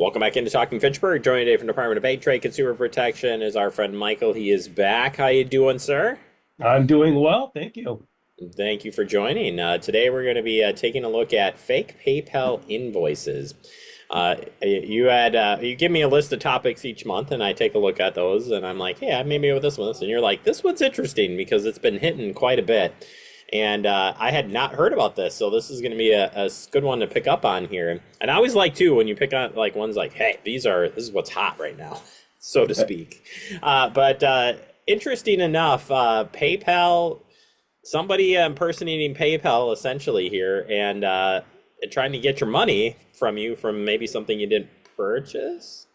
Welcome back into Talking Fitchburg. Joining today from the Department of Bank Trade Consumer Protection is our friend Michael. He is back. How you doing, sir? I'm doing well, thank you. Thank you for joining. Today we're going to be taking a look at fake PayPal invoices. You give me a list of topics each month, and I take a look at those, and I'm like, yeah, maybe with this one, and you're like, this one's interesting because it's been hitting quite a bit, and I had not heard about this, so this is going to be a good one to pick up on here. And I always like too when you pick on like ones like, hey, this is what's hot right now, so to speak. But interesting enough, PayPal. Somebody impersonating PayPal essentially here and trying to get your money from you from maybe something you didn't purchase.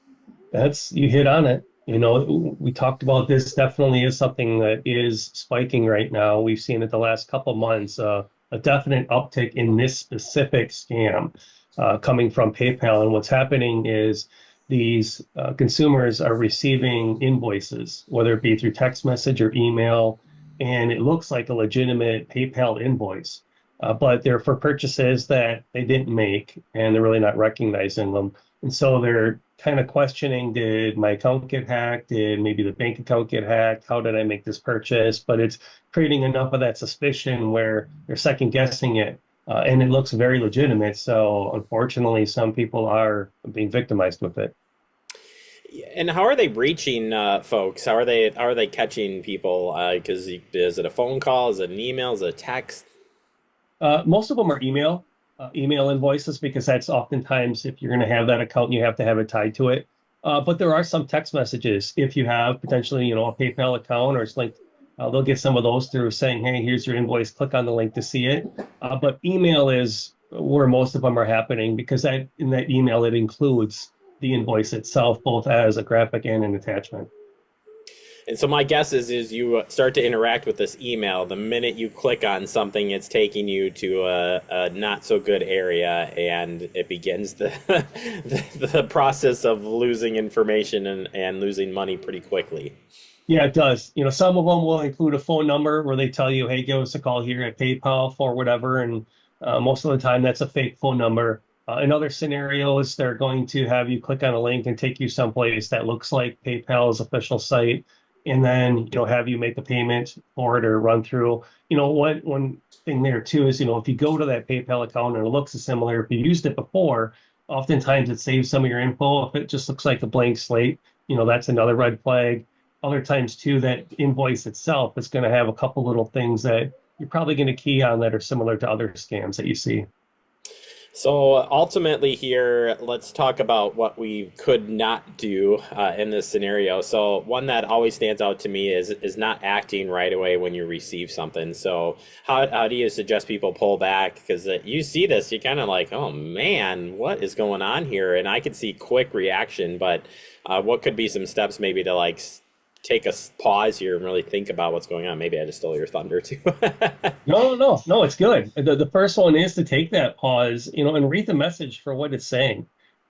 You hit on it. We talked about this definitely is something that is spiking right now. We've seen it the last couple of months, a definite uptick in this specific scam coming from PayPal. And what's happening is these consumers are receiving invoices, whether it be through text message or email, and it looks like a legitimate PayPal invoice. But they're for purchases that they didn't make, and they're really not recognizing them. And so they're kind of questioning, did my account get hacked? Did maybe the bank account get hacked? How did I make this purchase? But it's creating enough of that suspicion where they're second guessing it. And it looks very legitimate. So unfortunately, some people are being victimized with it. And how are they reaching folks? How are they catching people? Because is it a phone call? Is it an email? Is it a text? Most of them are email invoices because that's oftentimes if you're going to have that account, you have to have it tied to it. But there are some text messages. If you have potentially, a PayPal account or it's linked, they'll get some of those through saying, "Hey, here's your invoice. Click on the link to see it." But email is where most of them are happening because that in that email it includes the invoice itself, both as a graphic and an attachment. And so my guess is you start to interact with this email. The minute you click on something, it's taking you to a not so good area, and it begins the process of losing information and losing money pretty quickly. Yeah, it does. Some of them will include a phone number where they tell you, "Hey, give us a call here at PayPal for whatever," and most of the time that's a fake phone number. In other scenarios, they're going to have you click on a link and take you someplace that looks like PayPal's official site, and then have you make a payment for it or run through. One thing there too is if you go to that PayPal account and it looks similar, if you used it before, oftentimes it saves some of your info. If it just looks like a blank slate, that's another red flag. Other times too, that invoice itself is going to have a couple little things that you're probably going to key on that are similar to other scams that you see. So ultimately here, let's talk about what we could not do in this scenario. So one that always stands out to me is not acting right away when you receive something. So how do you suggest people pull back? Because you see this, you kind of like, oh man, what is going on here? And I could see quick reaction, but what could be some steps maybe to like take a pause here and really think about what's going on? Maybe I just stole your thunder too. No, no, no, it's good. The first one is to take that pause, and read the message for what it's saying.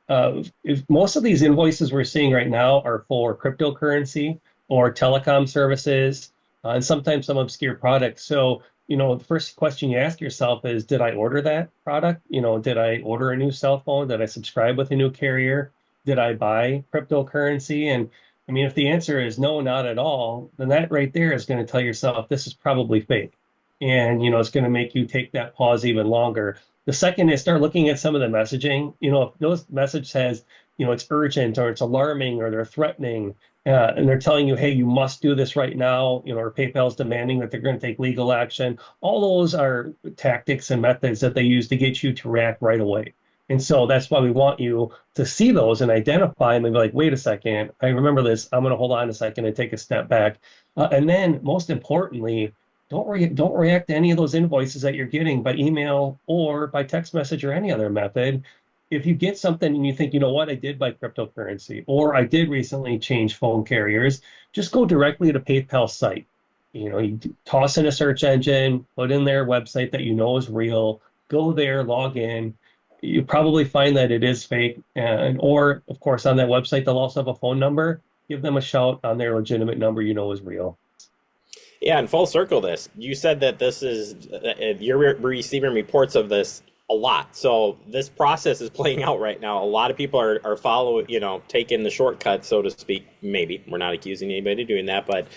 If most of these invoices we're seeing right now are for cryptocurrency or telecom services, and sometimes some obscure products. So, the first question you ask yourself is, did I order that product? Did I order a new cell phone? Did I subscribe with a new carrier? Did I buy cryptocurrency? And I mean, if the answer is no, not at all, then that right there is going to tell yourself this is probably fake. And, it's going to make you take that pause even longer. The second is start looking at some of the messaging. If those message says, it's urgent or it's alarming or they're threatening, and they're telling you, hey, you must do this right now, or PayPal's demanding that they're going to take legal action. All those are tactics and methods that they use to get you to react right away. And so that's why we want you to see those and identify them and be like, wait a second, I remember this. I'm going to hold on a second and take a step back. And then most importantly, don't react to any of those invoices that you're getting by email or by text message or any other method. If you get something and you think, you know what, I did buy cryptocurrency or I did recently change phone carriers, just go directly to PayPal site. You toss in a search engine, put in their website that you know is real, go there, log in. You probably find that it is fake. And or of course on that website they'll also have a phone number. Give them a shout on their legitimate number you know is real. Yeah, and full circle this. You said that this is you're receiving reports of this a lot. So this process is playing out right now. A lot of people are following, taking the shortcut, so to speak. Maybe we're not accusing anybody of doing that, but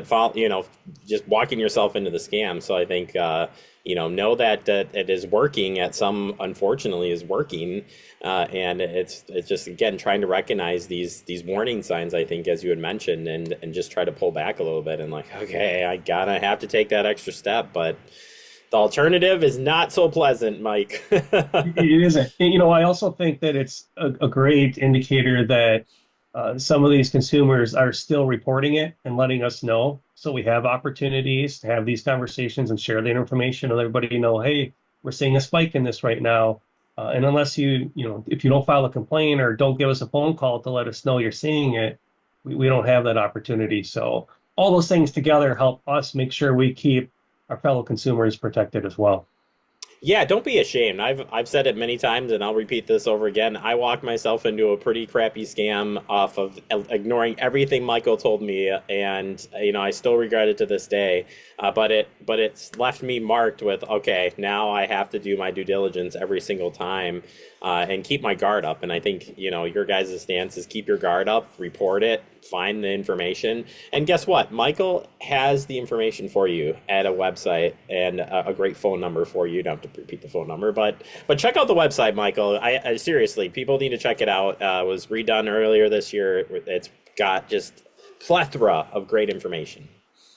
follow, just walking yourself into the scam. So I think, know that it is working. At some, unfortunately, is working, and it's just again trying to recognize these warning signs. I think, as you had mentioned, and just try to pull back a little bit and like, okay, I gotta have to take that extra step, but the alternative is not so pleasant, Mike. It isn't. I also think that it's a great indicator that some of these consumers are still reporting it and letting us know. So we have opportunities to have these conversations and share that information and let everybody know, hey, we're seeing a spike in this right now. And unless if you don't file a complaint or don't give us a phone call to let us know you're seeing it, we don't have that opportunity. So all those things together help us make sure we keep our fellow consumers protected as well. Yeah, don't be ashamed. I've said it many times, and I'll repeat this over again. I walked myself into a pretty crappy scam off of ignoring everything Michael told me, and I still regret it to this day. But it's left me marked with, okay, now I have to do my due diligence every single time, and keep my guard up. And I think your guys' stance is keep your guard up, report it, find the information, and guess what? Michael has the information for you at a website and a great phone number for you. You don't have to repeat the phone number, but check out the website, Michael. I seriously, people need to check it out. It was redone earlier this year. It's got just plethora of great information.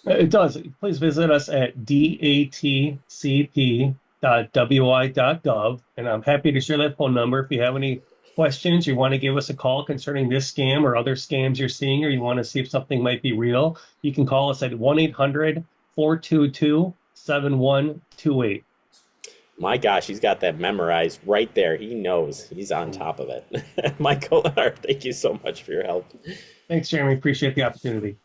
It does. Please visit us at datcp.wi.gov, and I'm happy to share that phone number. If you have any questions, you want to give us a call concerning this scam or other scams you're seeing, or you want to see if something might be real, you can call us at 1-800-422-7128. My gosh, he's got that memorized right there. He knows. He's on top of it. Michael, thank you so much for your help. Thanks, Jeremy. Appreciate the opportunity.